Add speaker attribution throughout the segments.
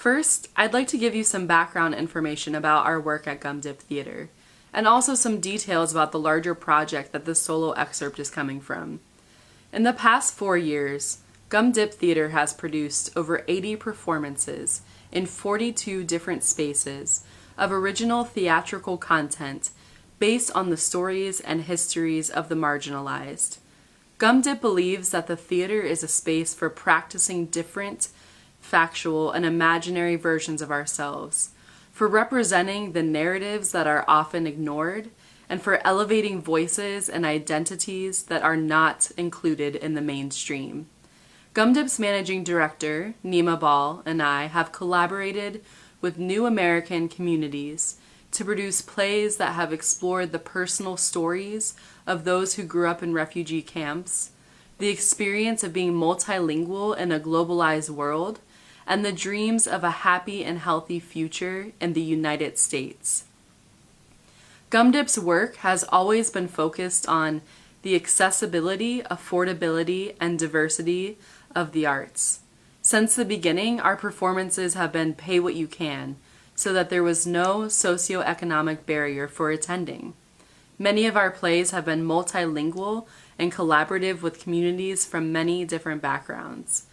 Speaker 1: First, I'd like to give you some background information about our work at Gum Dip Theater, and also some details about the larger project that this solo excerpt is coming from. In the past 4 years, Gum Dip Theater has produced over 80 performances in 42 different spaces of original theatrical content based on the stories and histories of the marginalized. Gum Dip believes that the theater is a space for practicing different, factual, and imaginary versions of ourselves, for representing the narratives that are often ignored, and for elevating voices and identities that are not included in the mainstream. Gum Dip's managing director, Nima Ball, and I have collaborated with New American communities to produce plays that have explored the personal stories of those who grew up in refugee camps, the experience of being multilingual in a globalized world, and the dreams of a happy and healthy future in the United States. Gum Dip's work has always been focused on the accessibility, affordability, and diversity of the arts. Since the beginning, our performances have been pay what you can, so that there was no socioeconomic barrier for attending. Many of our plays have been multilingual and collaborative with communities from many different backgrounds.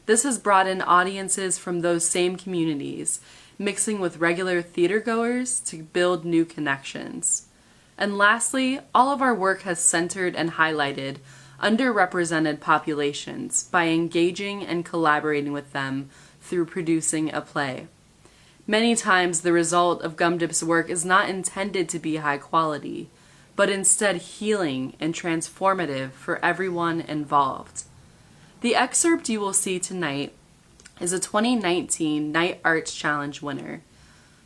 Speaker 1: This has brought in audiences from those same communities, mixing with regular theatergoers to build new connections. And lastly, all of our work has centered and highlighted underrepresented populations by engaging and collaborating with them through producing a play. Many times the result of Gum Dip's work is not intended to be high quality, but instead healing and transformative for everyone involved. The excerpt you will see tonight is a 2019 Night Arts Challenge winner.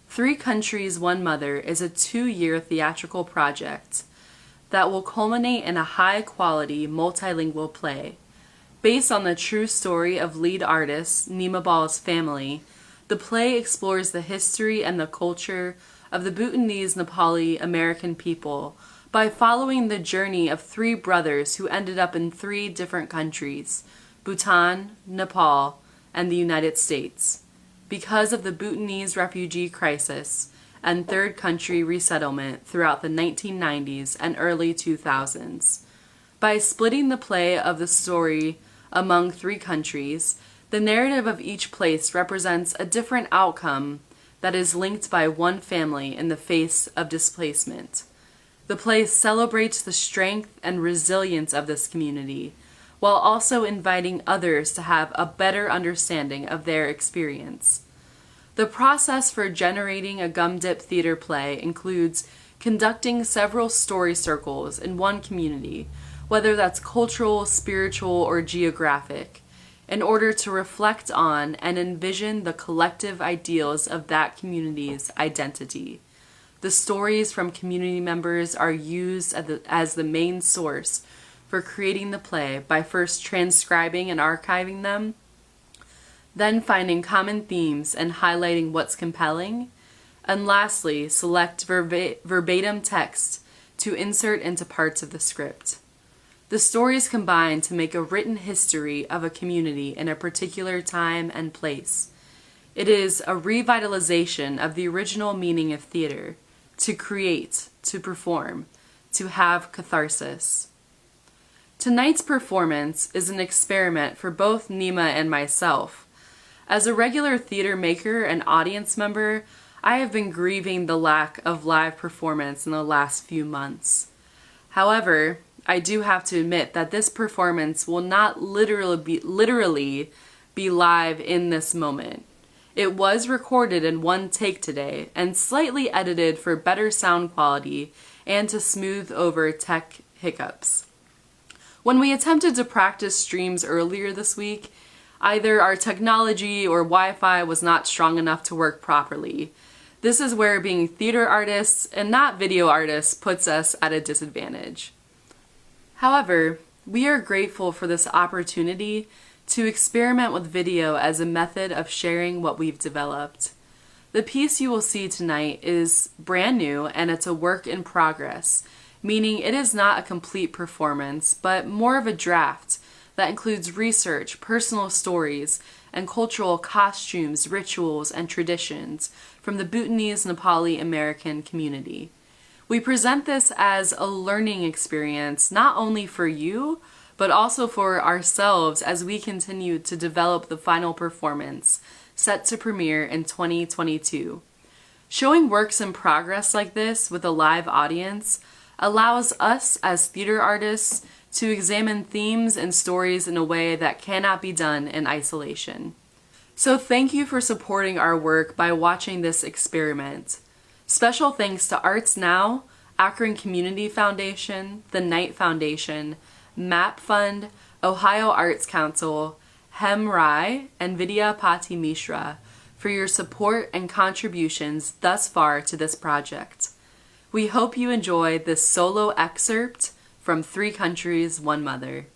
Speaker 1: 3 Countries, One Mother is a 2-year theatrical project that will culminate in a high-quality multilingual play. Based on the true story of lead artist Nima Ball's family, the play explores the history and the culture of the Bhutanese Nepali American people by following the journey of 3 brothers who ended up in 3 different countries, Bhutan, Nepal, and the United States, because of the Bhutanese refugee crisis and third country resettlement throughout the 1990s and early 2000s. By splitting the play of the story among 3 countries, the narrative of each place represents a different outcome that is linked by one family in the face of displacement. The play celebrates the strength and resilience of this community, while also inviting others to have a better understanding of their experience. The process for generating a Gum Dip theater play includes conducting several story circles in one community, whether that's cultural, spiritual, or geographic, in order to reflect on and envision the collective ideals of that community's identity. The stories from community members are used as the main source for creating the play by first transcribing and archiving them, then finding common themes and highlighting what's compelling, and lastly, select verbatim text to insert into parts of the script. The stories combine to make a written history of a community in a particular time and place. It is a revitalization of the original meaning of theater: to create, to perform, to have catharsis. Tonight's performance is an experiment for both Nima and myself. As a regular theater maker and audience member, I have been grieving the lack of live performance in the last few months. However, I do have to admit that this performance will not literally be live in this moment. It was recorded in one take today and slightly edited for better sound quality and to smooth over tech hiccups. When we attempted to practice streams earlier this week, either our technology or Wi-Fi was not strong enough to work properly. This is where being theater artists and not video artists puts us at a disadvantage. However, we are grateful for this opportunity to experiment with video as a method of sharing what we've developed. The piece you will see tonight is brand new and it's a work in progress, meaning it is not a complete performance, but more of a draft that includes research, personal stories, and cultural costumes, rituals, and traditions from the Bhutanese Nepali American community. We present this as a learning experience not only for you, but also for ourselves as we continue to develop the final performance set to premiere in 2022. Showing works in progress like this with a live audience allows us as theater artists to examine themes and stories in a way that cannot be done in isolation. So thank you for supporting our work by watching this experiment. Special thanks to ArtsNow, Akron Community Foundation, the Knight Foundation, MAP Fund, Ohio Arts Council, Hem Rai, and Vidya Pati Mishra for your support and contributions thus far to this project. We hope you enjoy this solo excerpt from 3 Countries, One Mother.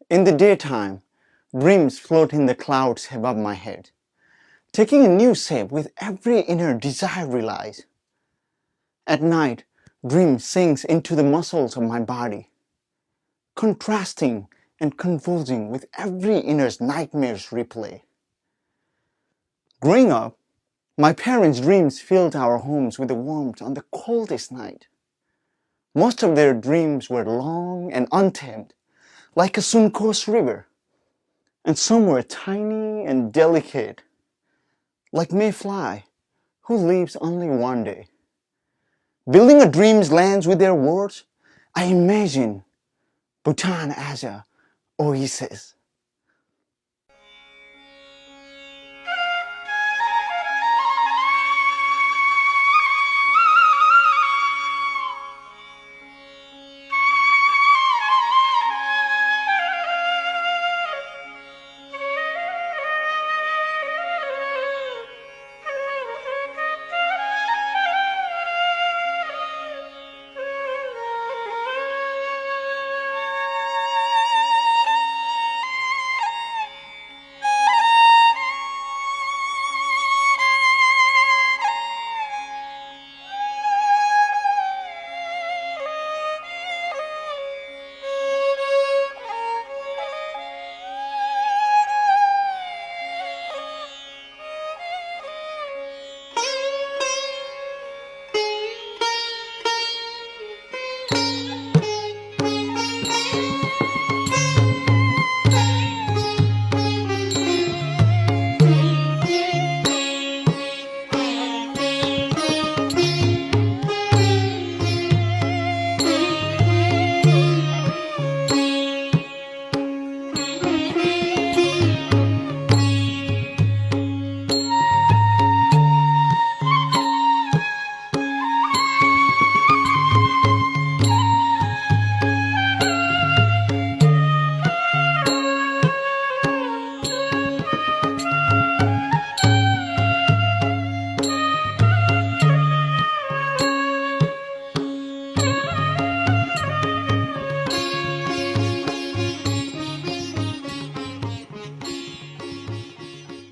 Speaker 2: In the daytime, dreams float in the clouds above my head, taking a new shape with every inner desire realized. At night, dream sinks into the muscles of my body, contrasting and convulsing with every inner nightmare's replay. Growing up, my parents' dreams filled our homes with the warmth on the coldest night. Most of their dreams were long and untamed, like a Suncoast river, and some were tiny and delicate, like Mayfly, who lives only one day. Building a dream's lands with their words, I imagine Bhutan as a oasis.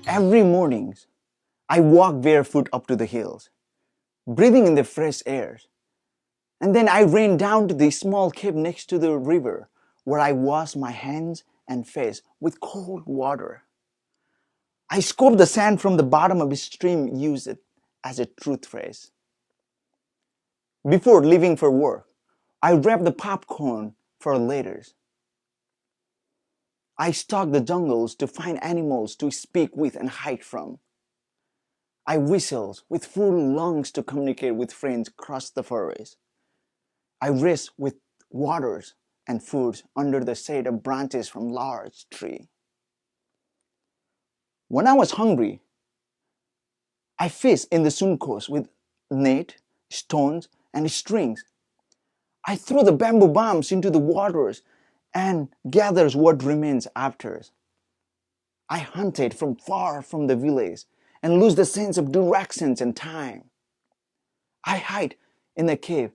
Speaker 2: Every morning, I walk barefoot up to the hills, breathing in the fresh air. And then I ran down to the small cave next to the river, where I wash my hands and face with cold water. I scoop the sand from the bottom of the stream, use it as a toothbrush. Before leaving for work, I wrap the popcorn for later. I stalk the jungles to find animals to speak with and hide from. I whistle with full lungs to communicate with friends across the forest. I rest with waters and foods under the shade of branches from large tree. When I was hungry, I fish in the Suncoast with net, stones, and strings. I throw the bamboo bombs into the waters and gathers what remains after. I hunted from far from the village and lose the sense of directions and time. I hide in the cave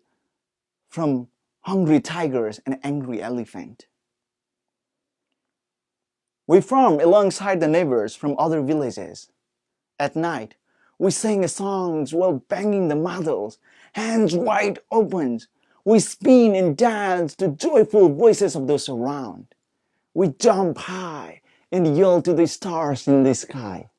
Speaker 2: from hungry tigers and angry elephant. We farm alongside the neighbors from other villages. At night, we sing songs while banging the muzzles, hands wide open. We spin and dance to joyful voices of those around. We jump high and yell to the stars in the sky.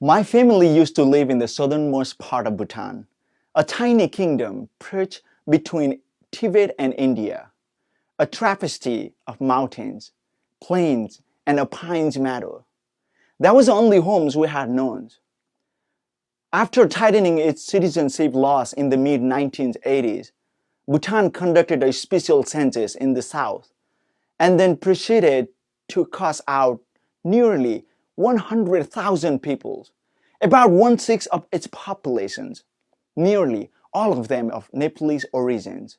Speaker 2: My family used to live in the southernmost part of Bhutan, a tiny kingdom perched between Tibet and India, a travesty of mountains, plains, and a pines meadow. That was the only homes we had known. After tightening its citizenship laws in the mid-1980s, Bhutan conducted a special census in the south and then proceeded to cast out nearly 100,000 people, about one-sixth of its population, nearly all of them of Nepalese origins,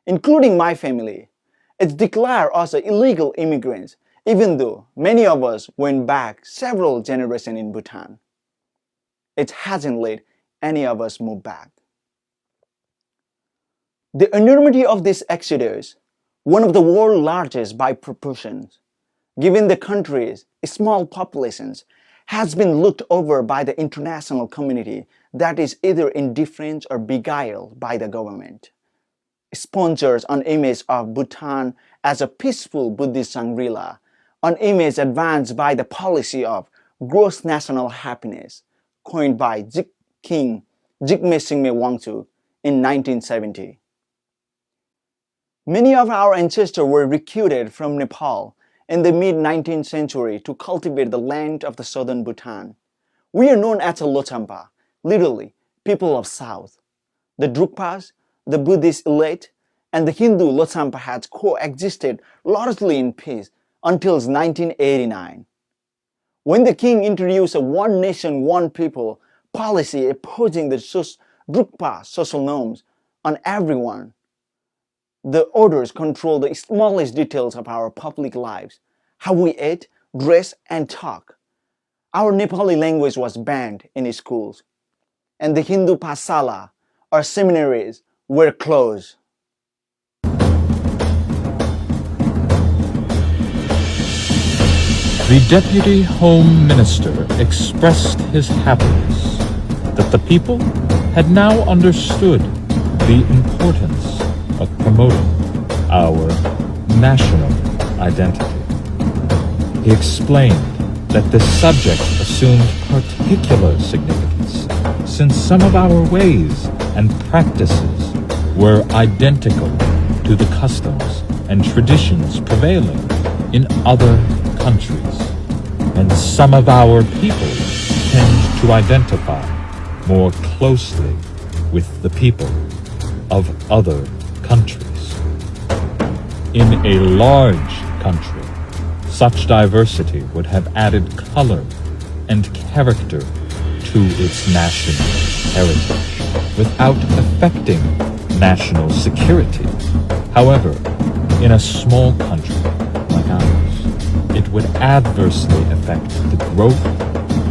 Speaker 2: including my family. It declared us illegal immigrants, even though many of us went back several generations in Bhutan. It hasn't let any of us move back. The enormity of this exodus, one of the world's largest by proportions, given the country's small populations, has been looked over by the international community that is either indifferent or beguiled by the government. Sponsors an image of Bhutan as a peaceful Buddhist Shangri-La, an image advanced by the policy of gross national happiness, coined by King Jigme Singme Wangchuk in 1970. Many of our ancestors were recruited from Nepal in the mid-19th century to cultivate the land of the southern Bhutan. We are known as the Lochampa, literally, people of south. The Drukpas, the Buddhist elite, and the Hindu Lotsambahats coexisted largely in peace until 1989, when the king introduced a one nation, one people policy imposing the Drukpa social norms on everyone. The orders control the smallest details of our public lives, how we eat, dress, and talk. Our Nepali language was banned in schools, and the Hindu pasala or seminaries were closed.
Speaker 3: The Deputy Home Minister expressed his happiness that the people had now understood the importance of promoting our national identity. He explained that this subject assumed particular significance since some of our ways and practices were identical to the customs and traditions prevailing in other countries, and some of our people tend to identify more closely with the people of other countries. In a large country, such diversity would have added color and character to its national heritage without affecting national security. However, in a small country like ours, it would adversely affect the growth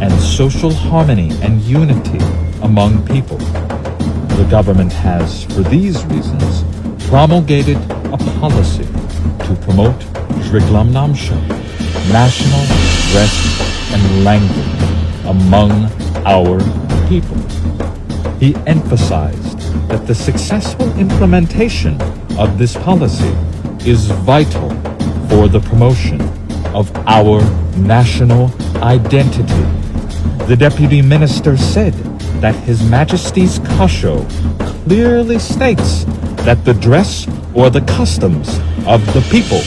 Speaker 3: and social harmony and unity among people. The government has, for these reasons, promulgated a policy to promote Sriglam Namsha, national dress and language among our people. He emphasized that the successful implementation of this policy is vital for the promotion of our national identity. The Deputy Minister said that His Majesty's Kasho clearly states that the dress or the customs of the people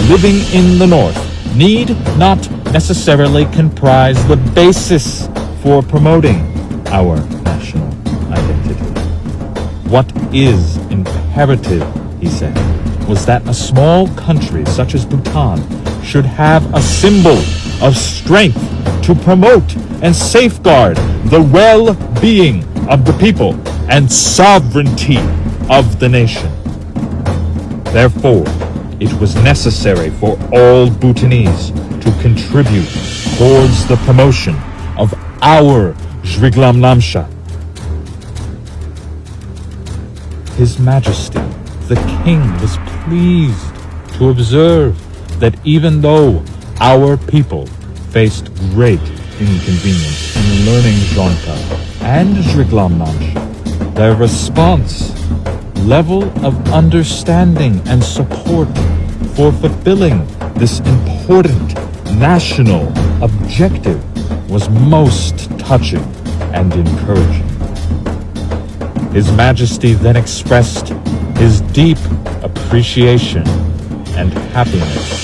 Speaker 3: living in the North need not necessarily comprise the basis for promoting our national identity. What is imperative, he said, was that a small country such as Bhutan should have a symbol of strength to promote and safeguard the well-being of the people and sovereignty of the nation. Therefore, it was necessary for all Bhutanese to contribute towards the promotion of our Sriglam Namsha. His Majesty, the King, was pleased to observe that even though our people faced great inconvenience in learning Jonka and Sriglam Namsha, their response, level of understanding and support for fulfilling this important national objective was most touching and encouraging. His Majesty then expressed his deep appreciation and happiness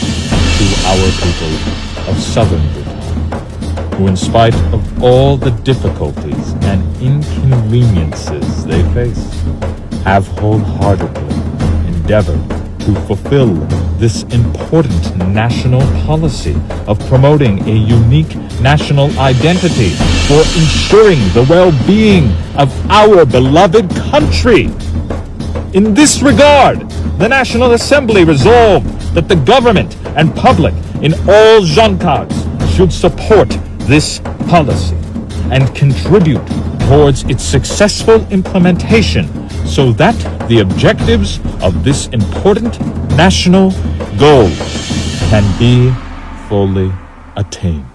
Speaker 3: to our people of southern Bhutan, who in spite of all the difficulties and inconveniences they face, have wholeheartedly endeavored to fulfill this important national policy of promoting a unique national identity for ensuring the well-being of our beloved country. In this regard, the National Assembly resolved that the government and public in all Jankags should support this policy and contribute towards its successful implementation so that the objectives of this important national goal can be fully attained.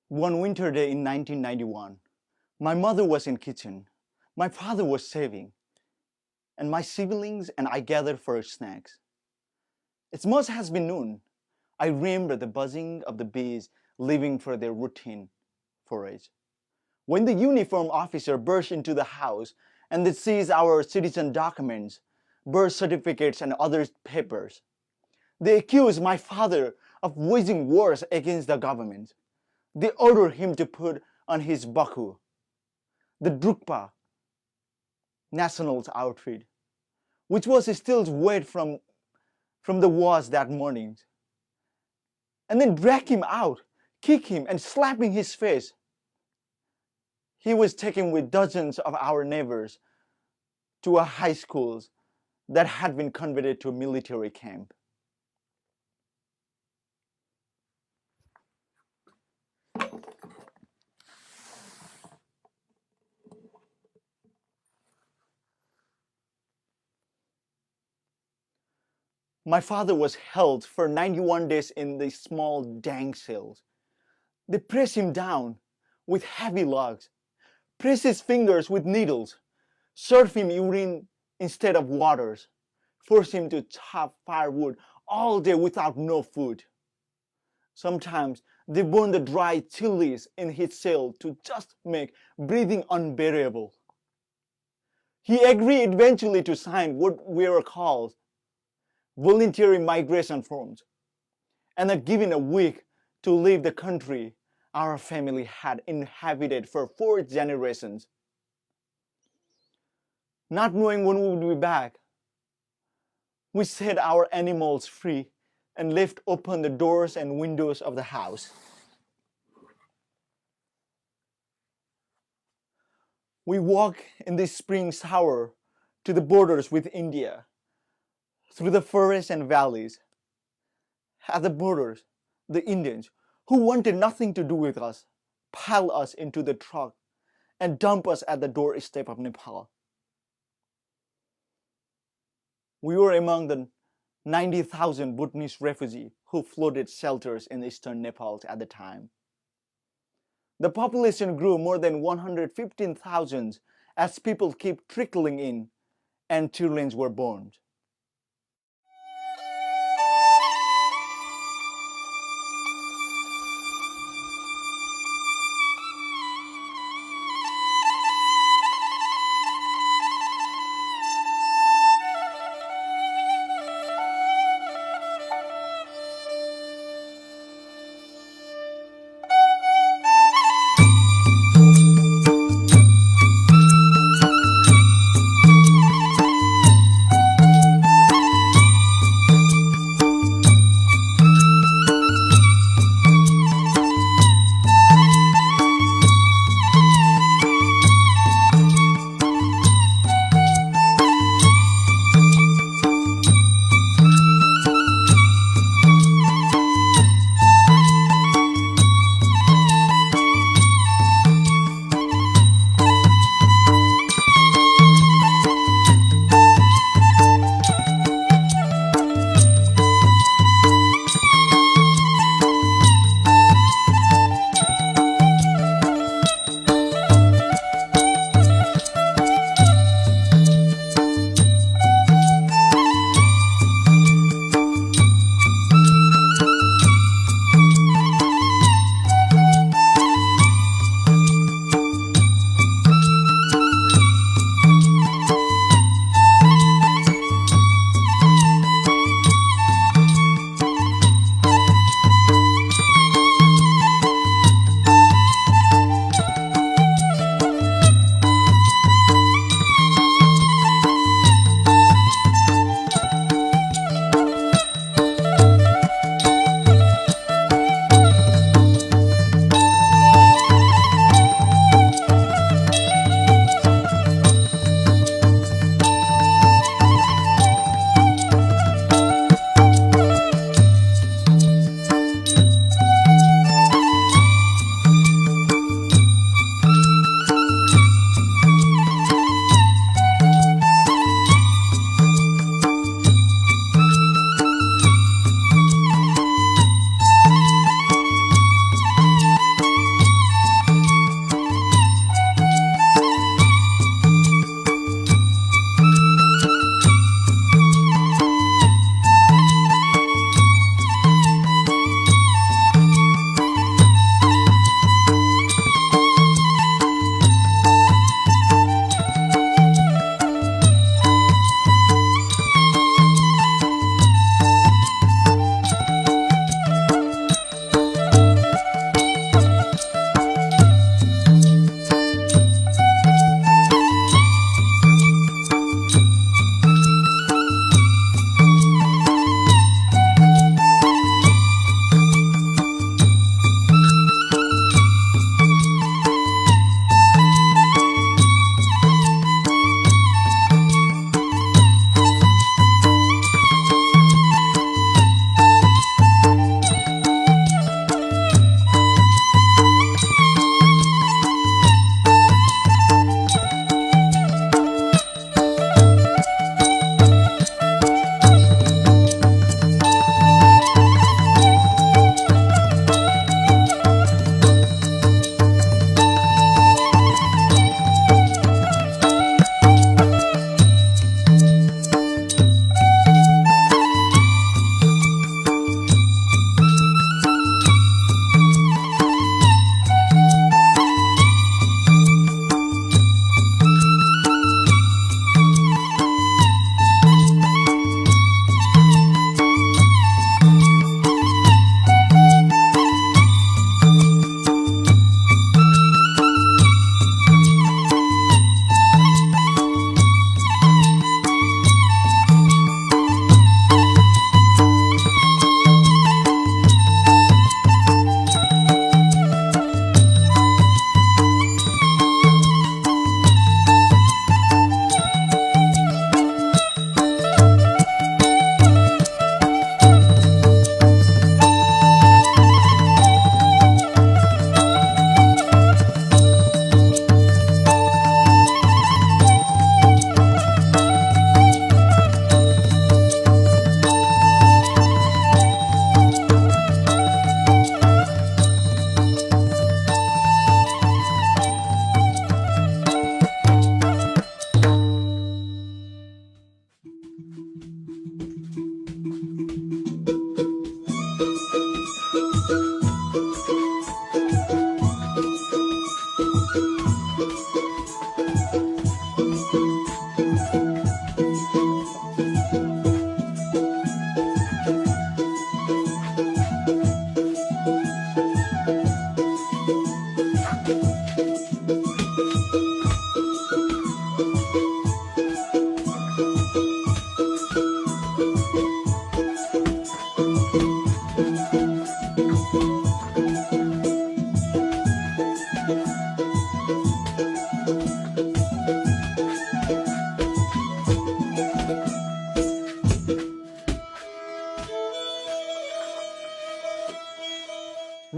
Speaker 2: One winter day in 1991, My mother was in kitchen. My father was saving. And my siblings and I gathered for snacks. It must have been noon. I remember the buzzing of the bees leaving for their routine forage. When the uniformed officer burst into the house and they seized our citizen documents, birth certificates and other papers, they accused my father of waging wars against the government. They ordered him to put on his baku, the drukpa, national's outfit, which was still wet from the wars that morning, and then drag him out, kick him, and slapping his face. He was taken with dozens of our neighbors to a high school that had been converted to a military camp. My father was held for 91 days in the small dank cells. They pressed him down with heavy logs, pressed his fingers with needles, served him urine instead of waters, forced him to chop firewood all day without no food. Sometimes they burned the dry chilies in his cell to just make breathing unbearable. He agreed eventually to sign what were called voluntary migration forms, and given a week to leave the country our family had inhabited for 4 generations. Not knowing when we would be back, we set our animals free and left open the doors and windows of the house. We walked in the spring shower to the borders with India, through the forests and valleys. At the borders, the Indians, who wanted nothing to do with us, piled us into the truck and dumped us at the doorstep of Nepal. We were among the 90,000 Bhutanese refugees who flooded shelters in eastern Nepal at the time. The population grew more than 115,000 as people kept trickling in and children were born.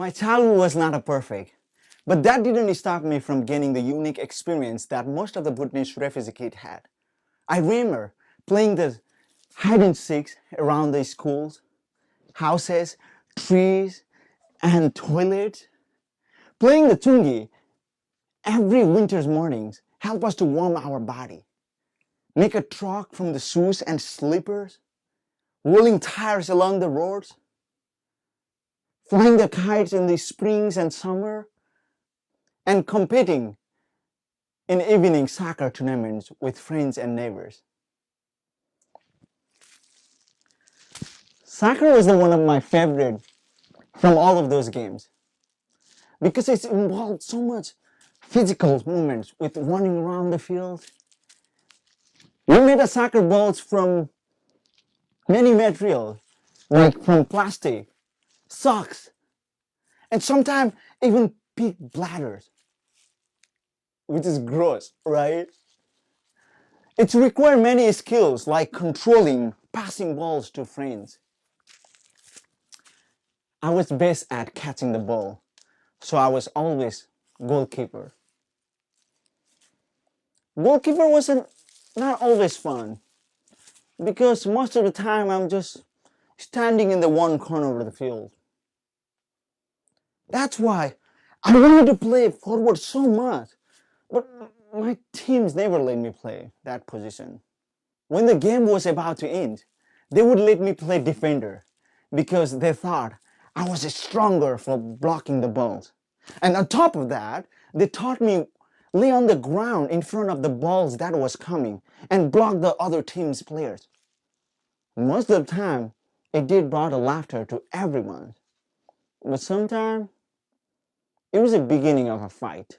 Speaker 2: My childhood was not a perfect, but that didn't stop me from gaining the unique experience that most of the Bhutanese refugee kids had. I remember playing the hide and seek around the schools, houses, trees, and toilets. Playing the tungi every winter's mornings help us to warm our body. Make a truck from the shoes and slippers, rolling tires along the roads, flying the kites in the springs and summer, and competing in evening soccer tournaments with friends and neighbors. Soccer was one of my favorite from all of those games because it involved so much physical movements with running around the field. We made a soccer balls from many materials, like from plastic, socks, and sometimes even pig bladders, which is gross, right? It required many skills like controlling, passing balls to friends. I was best at catching the ball, so I was always goalkeeper. Goalkeeper wasn't not always fun because most of the time I'm just standing in the one corner of the field. That's why I wanted to play forward so much, but my teams never let me play that position. When the game was about to end, they would let me play defender because they thought I was stronger for blocking the balls. And on top of that, they taught me lay on the ground in front of the balls that was coming and block the other team's players. Most of the time, it did brought a laughter to everyone, but sometimes it was the beginning of a fight.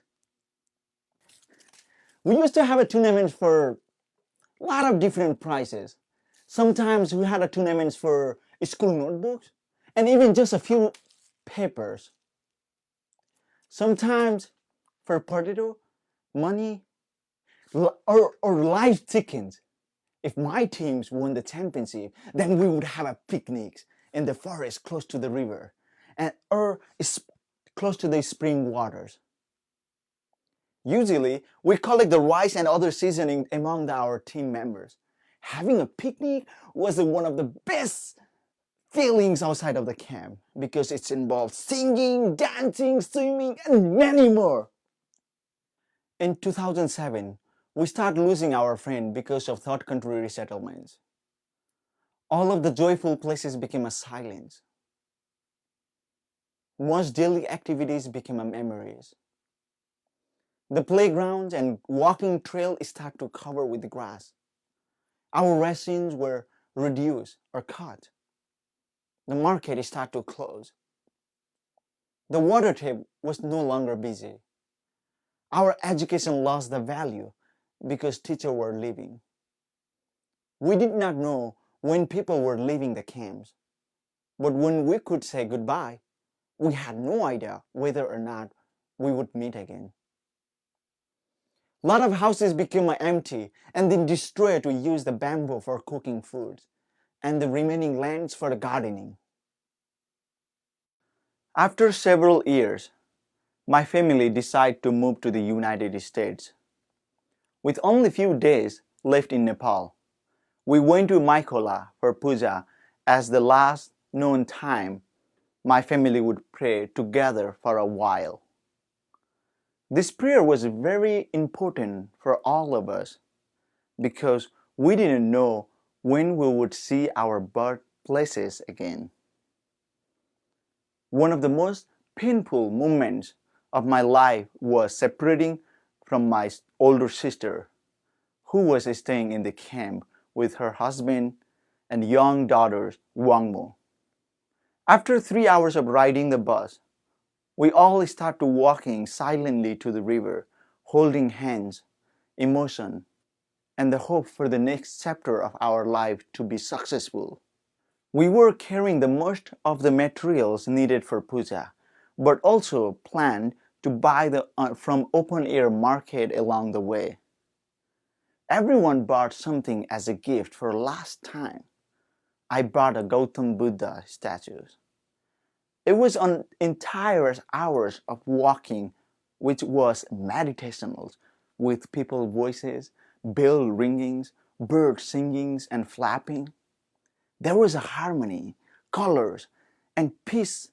Speaker 2: We used to have a tournament for a lot of different prizes. Sometimes we had a tournaments for school notebooks and even just a few papers. Sometimes for potato, money, or live chickens. If my teams won the championship, then we would have a picnics in the forest close to the river or close to the spring waters. Usually, we collect the rice and other seasoning among our team members. Having a picnic was one of the best feelings outside of the camp because it involved singing, dancing, swimming, and many more. In 2007, we started losing our friend because of third country resettlements. All of the joyful places became a silence. Most daily activities became a memories. The playgrounds and walking trail start to cover with grass. Our rations were reduced or cut. The market started to close. The water tap was no longer busy. Our education lost the value because teachers were leaving. We did not know when people were leaving the camps, but when we could say goodbye, we had no idea whether or not we would meet again. A lot of houses became empty and then destroyed to use the bamboo for cooking food and the remaining lands for the gardening. After several years, my family decided to move to the United States. With only few days left in Nepal, we went to Maikola for puja as the last known time my family would pray together for a while. This prayer was very important for all of us because we didn't know when we would see our birthplaces again. One of the most painful moments of my life was separating from my older sister, who was staying in the camp with her husband and young daughters, Wangmo. After 3 hours of riding the bus, we all started walking silently to the river, holding hands, emotion, and the hope for the next chapter of our life to be successful. We were carrying the most of the materials needed for puja, but also planned to buy from open-air market along the way. Everyone bought something as a gift for last time. I bought a Gautam Buddha statue. It was an entire hours of walking, which was meditational, with people voices, bell ringings, bird singings and flapping. There was a harmony, colors, and peace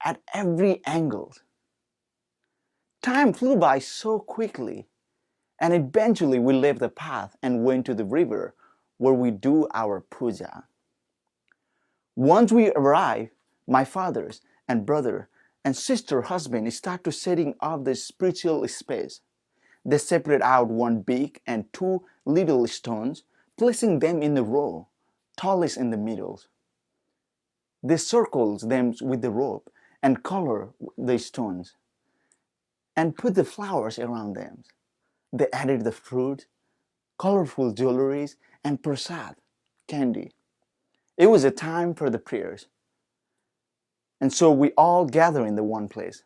Speaker 2: at every angle. Time flew by so quickly, and eventually we left the path and went to the river where we do our puja. Once we arrived, my father's and brother and sister husband start to setting up the spiritual space. They separate out one big and two little stones, placing them in a row, tallest in the middle. They circles them with the rope and color the stones and put the flowers around them. They added the fruit, colorful jewelries, and prasad, candy. It was a time for the prayers. And so we all gather in the one place.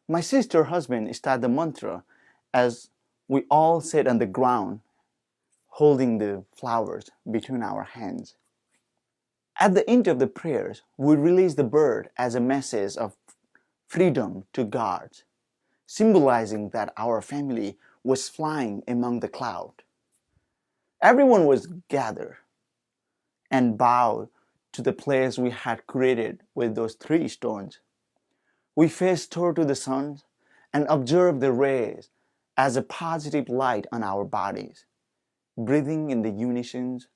Speaker 2: My sister husband started the mantra as we all sit on the ground holding the flowers between our hands. At the end of the prayers, we release the bird as a message of freedom to God, symbolizing that our family was flying among the clouds. Everyone was gathered and bowed to the place we had created with those three stones. We faced toward to the sun and observed the rays as a positive light on our bodies, breathing in the unisons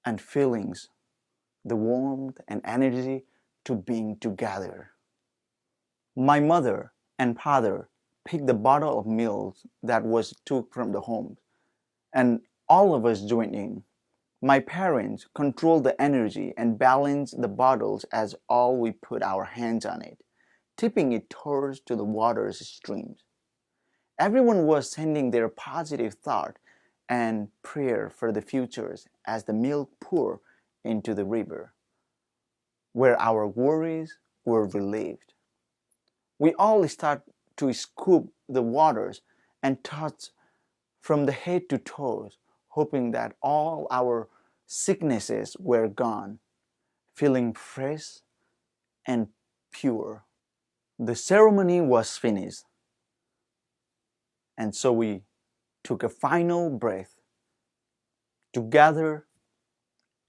Speaker 2: and feelings, the warmth and energy to being together. My mother and father picked the bottle of milk that was took from the home, and all of us joined in. My parents controlled the energy and balanced the bottles as all we put our hands on it, tipping it towards to the water's streams. Everyone was sending their positive thought and prayer for the futures as the milk poured into the river, where our worries were relieved. We all start to scoop the waters and touch from the head to toes, hoping that all our sicknesses were gone, feeling fresh and pure. The ceremony was finished, and so we took a final breath together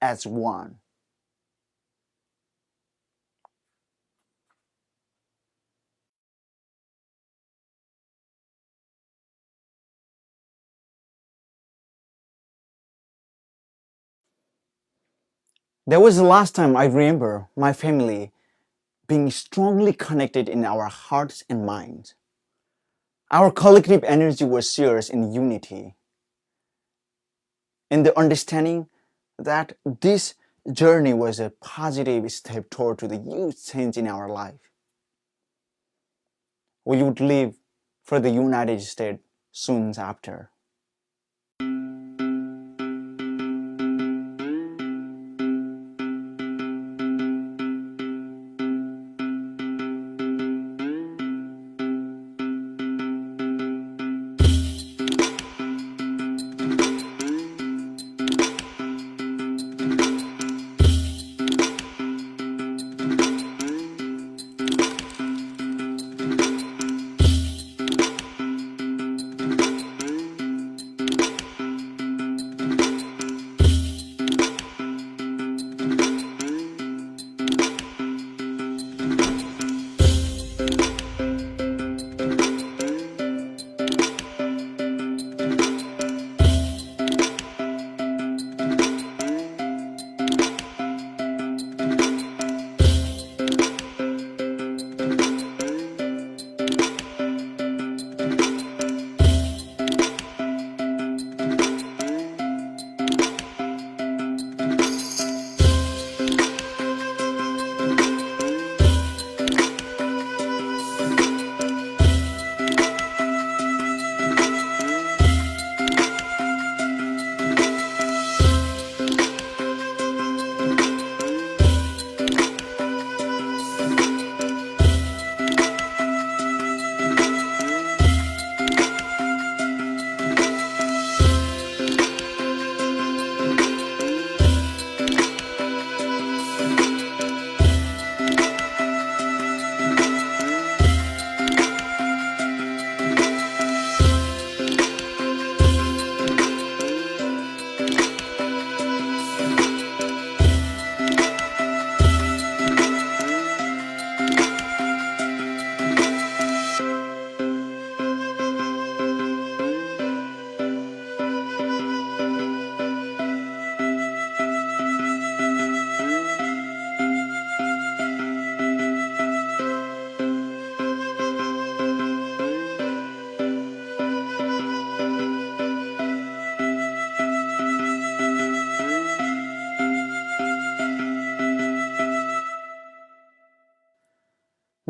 Speaker 2: as one. That was the last time I remember my family being strongly connected in our hearts and minds. Our collective energy was shared in unity, in the understanding that this journey was a positive step toward to the huge change in our life. We would leave for the United States soon after.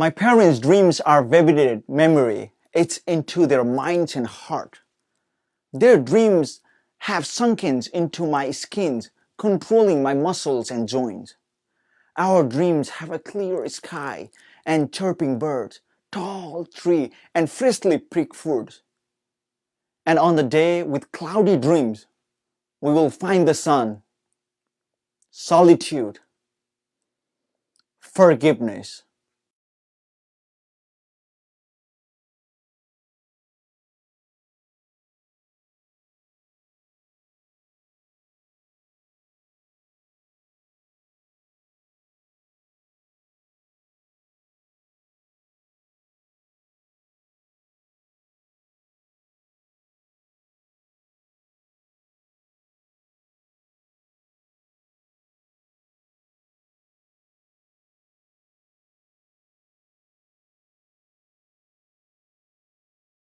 Speaker 2: My parents' dreams are vivid memory. It's into their minds and heart. Their dreams have sunken into my skin, controlling my muscles and joints. Our dreams have a clear sky and chirping birds, tall tree and freshly picked fruits. And on the day with cloudy dreams, we will find the sun, solitude, forgiveness,